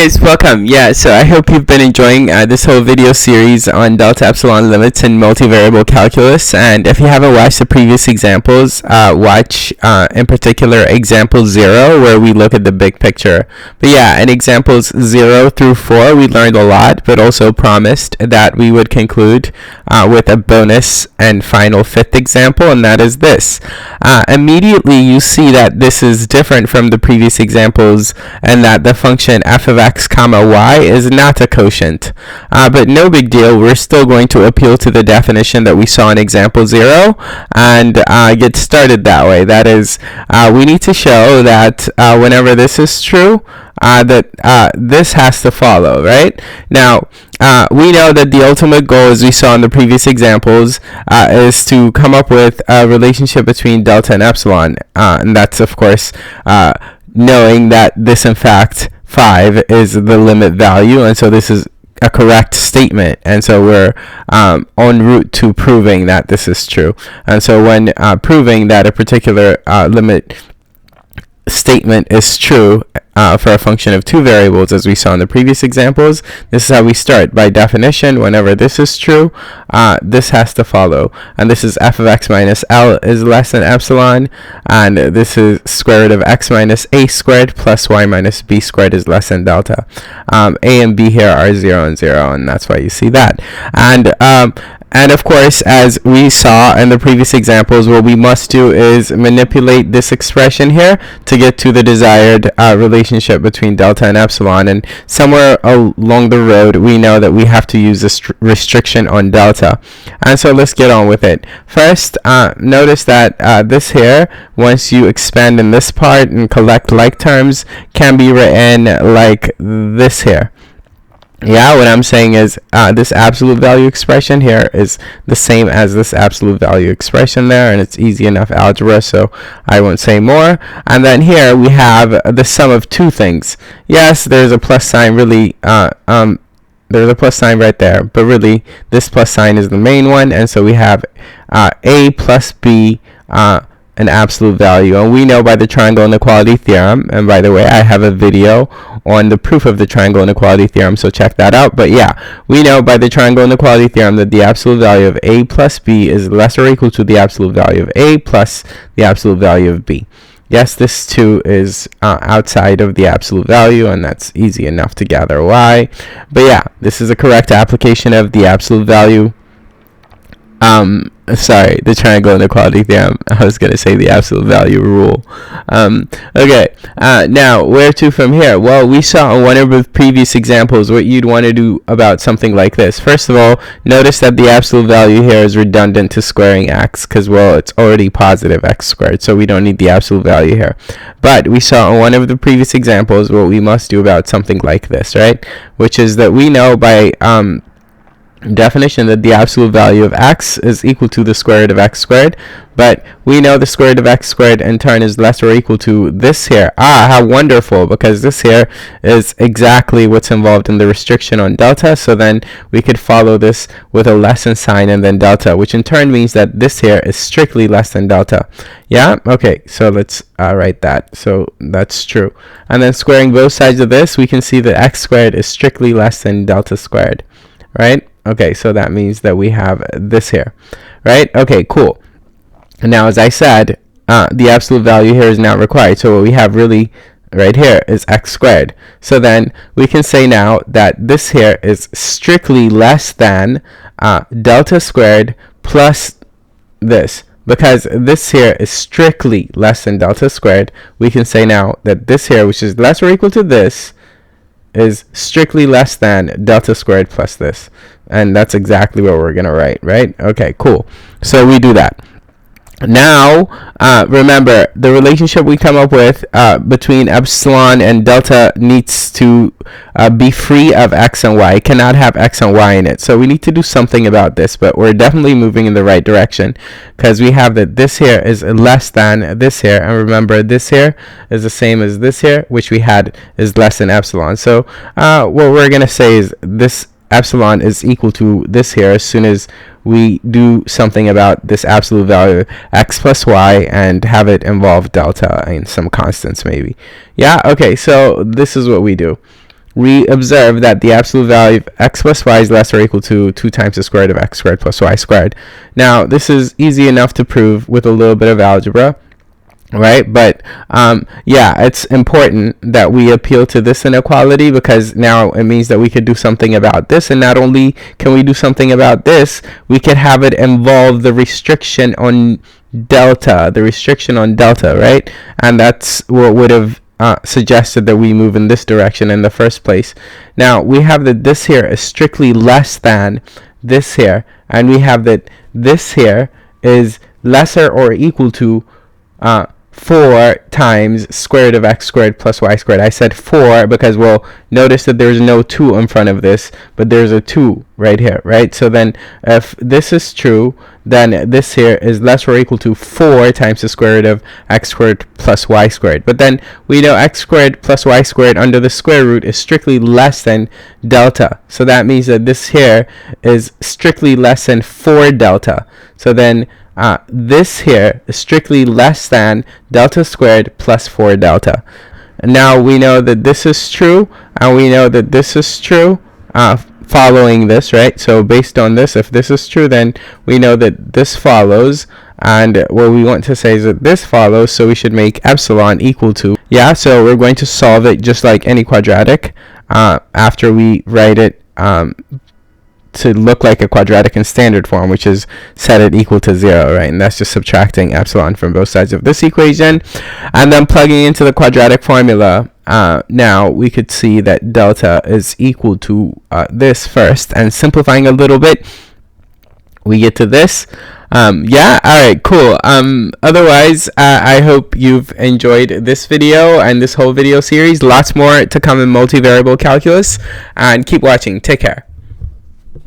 guys, welcome. Yeah, so I hope you've been enjoying this whole video series on Delta-Epsilon Limits and multivariable calculus. And if you haven't watched the previous examples, watch in particular example 0, where we look at the big picture. But yeah, in examples 0 through 4, we learned a lot, but also promised that we would conclude with a bonus and final 5th example, and that is this. Immediately you see that this is different from the previous examples, and that the function f of x comma y is not a quotient. But no big deal, we're still going to appeal to the definition that we saw in example 0 and get started that way. That is, we need to show that whenever this is true, that this has to follow, right? Now, we know that the ultimate goal, as we saw in the previous examples, is to come up with a relationship between delta and epsilon, and that's of course knowing that this in fact 5 is the limit value, and so this is a correct statement, and so we're en route to proving that this is true. And so when proving that a particular limit statement is true for a function of 2 variables, as we saw in the previous examples, this is how we start. By definition, whenever this is true, this has to follow, and this is f of x minus L is less than epsilon, and this is square root of x minus a squared plus y minus b squared is less than delta. A and b here are 0 and 0, and that's why you see that. And of course, as we saw in the previous examples, what we must do is manipulate this expression here to get to the desired relationship between delta and epsilon. And somewhere along the road, we know that we have to use this restriction on delta. And so let's get on with it. First, notice that this here, once you expand in this part and collect like terms, can be written like this here. Yeah, what I'm saying is this absolute value expression here is the same as this absolute value expression there, and it's easy enough algebra, so I won't say more. And then here we have the sum of 2 things. Yes, there's a plus sign, really, there's a plus sign right there, but really this plus sign is the main one, and so we have a plus b, an absolute value. And we know by the triangle inequality theorem, and by the way, I have a video on the proof of the triangle inequality theorem, so check that out. But yeah, we know by the triangle inequality theorem that the absolute value of a plus b is less or equal to the absolute value of a plus the absolute value of b. Yes, this 2 is outside of the absolute value, and that's easy enough to gather why. But yeah, this is a correct application of the absolute value. Sorry, the triangle inequality theorem. I was going to say the absolute value rule. Okay, now where to from here? Well, we saw in one of the previous examples what you'd want to do about something like this. First of all, notice that the absolute value here is redundant to squaring x, because, well, it's already positive x squared, so we don't need the absolute value here. But we saw in one of the previous examples what we must do about something like this, right? Which is that we know by definition that the absolute value of x is equal to the square root of x squared, but we know the square root of x squared in turn is less or equal to this here. How wonderful, because this here is exactly what's involved in the restriction on delta, so then we could follow this with a less than sign and then delta, which in turn means that this here is strictly less than delta. Yeah, okay, so let's write that. So that's true. And then squaring both sides of this, we can see that x squared is strictly less than delta squared, right? Okay, so that means that we have this here, right? Okay, cool. And now, as I said, the absolute value here is not required. So what we have really right here is x squared. So then we can say now that this here is strictly less than delta squared plus this. Because this here is strictly less than delta squared, we can say now that this here, which is less or equal to this, is strictly less than delta squared plus this. And that's exactly what we're going to write, right? Okay, cool. So we do that. Now, remember, the relationship we come up with between epsilon and delta needs to be free of x and y. It cannot have x and y in it. So we need to do something about this, but we're definitely moving in the right direction, because we have that this here is less than this here. And remember, this here is the same as this here, which we had is less than epsilon. So what we're going to say is this epsilon is equal to this here as soon as we do something about this absolute value x plus y and have it involve delta and some constants maybe. Yeah, okay, so this is what we do. we observe that the absolute value of x plus y is less or equal to 2 times the square root of x squared plus y squared. Now, this is easy enough to prove with a little bit of algebra, right? But yeah, it's important that we appeal to this inequality, because now it means that we could do something about this. And not only can we do something about this, we could have it involve the restriction on delta, right? And that's what would have suggested that we move in this direction in the first place. Now we have that this here is strictly less than this here, and we have that this here is lesser or equal to 4 times square root of x squared plus y squared. I said 4 because, well, notice that there's no 2 in front of this, but there's a 2 right here, right? So then if this is true, then this here is less or equal to 4 times the square root of x squared plus y squared. But then we know x squared plus y squared under the square root is strictly less than delta. So that means that this here is strictly less than 4 delta. So then this here is strictly less than delta squared plus 4 delta. And now we know that this is true, and we know that this is true following this, right? So based on this, if this is true, then we know that this follows, and what we want to say is that this follows, so we should make epsilon equal to, yeah, so we're going to solve it just like any quadratic after we write it to look like a quadratic in standard form, which is set it equal to 0, right? And that's just subtracting epsilon from both sides of this equation and then plugging into the quadratic formula. Now we could see that delta is equal to this first, and simplifying a little bit, we get to this. Yeah, alright, cool. Otherwise, I hope you've enjoyed this video and this whole video series. Lots more to come in multivariable calculus, and keep watching. Take care.